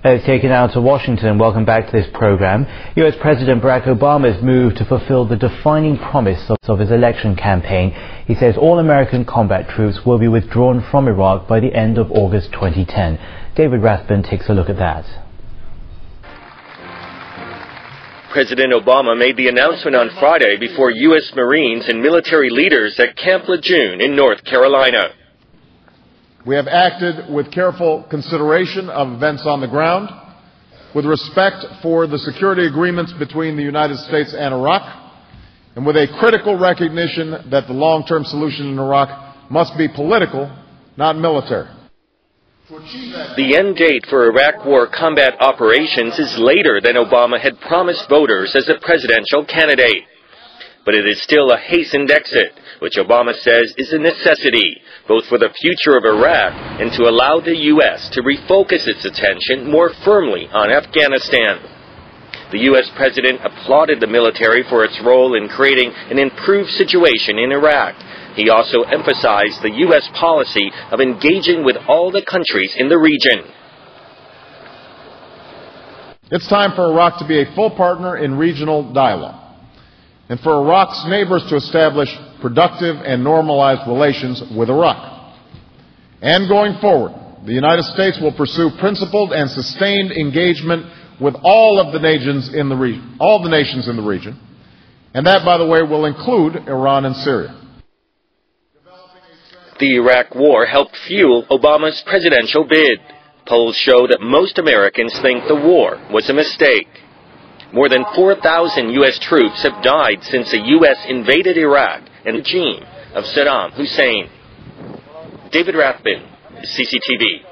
Let's take it now to Washington. Welcome back to this program. U.S. President Barack Obama's moved to fulfill the defining promise of his election campaign. He says all American combat troops will be withdrawn from Iraq by the end of August 2010. David Rathbun takes a look at that. President Obama made the announcement on Friday before U.S. Marines and military leaders at Camp Lejeune in North Carolina. We have acted with careful consideration of events on the ground, with respect for the security agreements between the United States and Iraq, and with a critical recognition that the long-term solution in Iraq must be political, not military. The end date for Iraq War combat operations is later than Obama had promised voters as a presidential candidate. But it is still a hastened exit, which Obama says is a necessity, both for the future of Iraq and to allow the U.S. to refocus its attention more firmly on Afghanistan. The U.S. president applauded the military for its role in creating an improved situation in Iraq. He also emphasized the U.S. policy of engaging with all the countries in the region. It's time for Iraq to be a full partner in regional dialogue, and for Iraq's neighbors to establish productive and normalized relations with Iraq. And going forward, the United States will pursue principled and sustained engagement with all the nations in the region, and that, by the way, will include Iran and Syria. The Iraq War helped fuel Obama's presidential bid. Polls show that most Americans think the war was a mistake. More than 4,000 U.S. troops have died since the U.S. invaded Iraq and the regime of Saddam Hussein. David Rathbun, CCTV.